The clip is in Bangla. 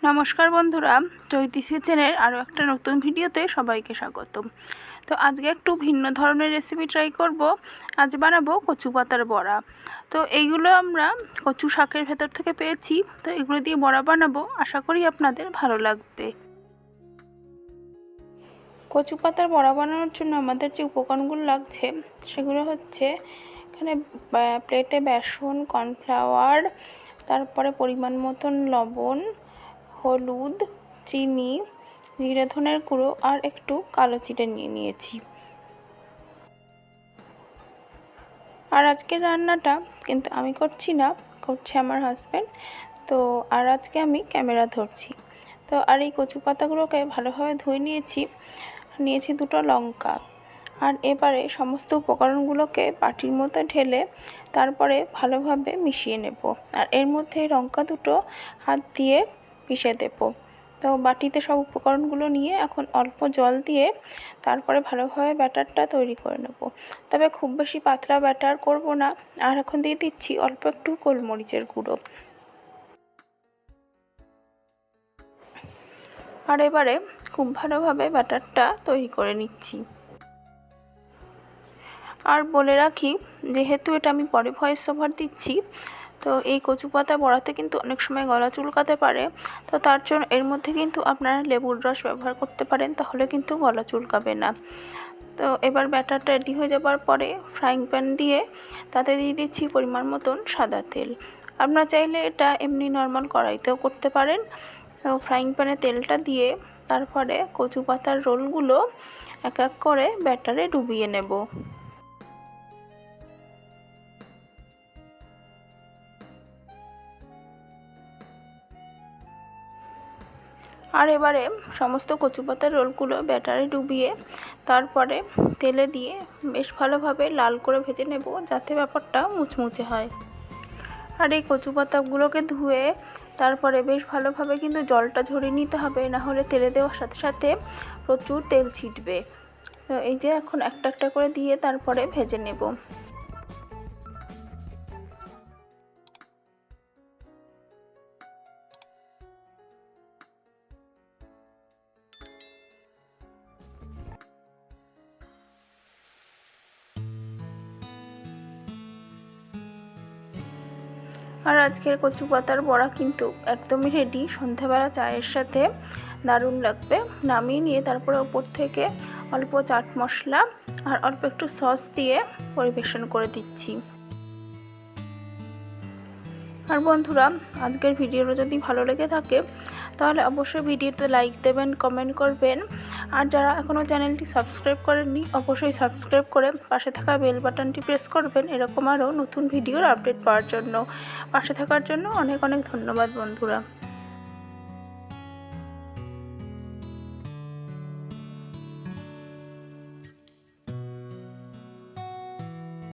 নমস্কার বন্ধুরা, চৈতিস কিচেনের আরও একটা নতুন ভিডিওতে সবাইকে স্বাগতম। তো আজকে একটু ভিন্ন ধরনের রেসিপি ট্রাই করব। আজ বানাবো কচু পাতার বড়া। তো এইগুলো আমরা কচু শাকের ভেতর থেকে পেয়েছি, তো এগুলো দিয়ে বড়া বানাবো। আশা করি আপনাদের ভালো লাগবে। কচু পাতার বড়া বানানোর জন্য আমাদের যে উপকরণগুলো লাগছে সেগুলো হচ্ছে এখানে প্লেটে বেসন, কর্নফ্লাওয়ার, তারপরে পরিমাণ মতন লবণ, হলুদ, চিনি, জিরে ধনের গুঁড়ো আর একটু কালো জিরে নিয়েছি। আর আজকের রান্নাটা কিন্তু আমি করছি না, করছে আমার হাজব্যান্ড। তো আর আজকে আমি ক্যামেরা ধরছি। তো আর এই কচু পাতাগুলোকে ভালোভাবে ধুয়ে নিয়েছি দুটো লঙ্কা। আর এবারে সমস্ত উপকরণগুলোকে বাটির মধ্যে ঢেলে তারপরে ভালোভাবে মিশিয়ে নেব। আর এর মধ্যে লঙ্কা দুটো হাত দিয়ে পিষে দেব। তো বাটিতে সব উপকরণগুলো নিয়ে এখন অল্প জল দিয়ে তারপরে ভালোভাবে ব্যাটারটা তৈরি করে নেব। তবে খুব বেশি পাতলা ব্যাটার করব না। আর এখন দিয়ে দিচ্ছি অল্প একটু গোলমরিচের গুঁড়ো। আর এবারে খুব ভালোভাবে ব্যাটারটা তৈরি করে নিচ্ছি। আর বলে রাখি, যেহেতু এটা আমি পরে ভয়েস ওভার দিচ্ছি, তো এই কচু পাতা বড়াতে কিন্তু অনেক সময় গলা চুলকাতে পারে। তো তার জন্য এর মধ্যে কিন্তু আপনারা লেবুর রস ব্যবহার করতে পারেন, তাহলে কিন্তু গলা চুলকাবে না। তো এবার ব্যাটারটা রেডি হয়ে যাবার পরে ফ্রাইং প্যান দিয়ে তাতে দিয়ে দিচ্ছি পরিমাণ মতন সাদা তেল। আপনারা চাইলে এটা এমনি নর্মাল কড়াইতেও করতে পারেন। তো ফ্রাইং প্যানে তেলটা দিয়ে তারপরে কচু পাতার রোলগুলো এক এক করে ব্যাটারে ডুবিয়ে নেব। আর এবারে সমস্ত কচু পাতার রোলগুলো ব্যাটারে ডুবিয়ে তারপরে তেলে দিয়ে বেশ ভালোভাবে লাল করে ভেজে নেব, যাতে ব্যাপারটা মুচমুচে হয়। আর এই কচু পাতাগুলোকে ধুয়ে তারপরে বেশ ভালোভাবে কিন্তু জলটা ঝরিয়ে নিতে হবে, না হলে তেলে দেওয়ার সাথে সাথে প্রচুর তেল ছিটবে। তো এই যে এখন একটা একটা করে দিয়ে তারপরে ভেজে নেব। আর আজকের কচু পাতার বড়া কিন্তু একদমই রেডি। সন্ধ্যাবেলা চায়ের সাথে দারুণ লাগবে। নামিয়ে নিয়ে তারপরে ওপর থেকে অল্প চাট মশলা আর অল্প একটু সস দিয়ে পরিবেশন করে দিচ্ছি। আর বন্ধুরা, আজকের ভিডিওটা যদি ভালো লেগে থাকে তাহলে অবশ্যই ভিডিওতে লাইক দেবেন, কমেন্ট করবেন। আর যারা এখনও চ্যানেলটি সাবস্ক্রাইব করেননি অবশ্যই সাবস্ক্রাইব করে পাশে থাকা বেল বাটনটি প্রেস করবেন, এরকম আরও নতুন ভিডিওর আপডেট পাওয়ার জন্য। পাশে থাকার জন্য অনেক অনেক ধন্যবাদ বন্ধুরা।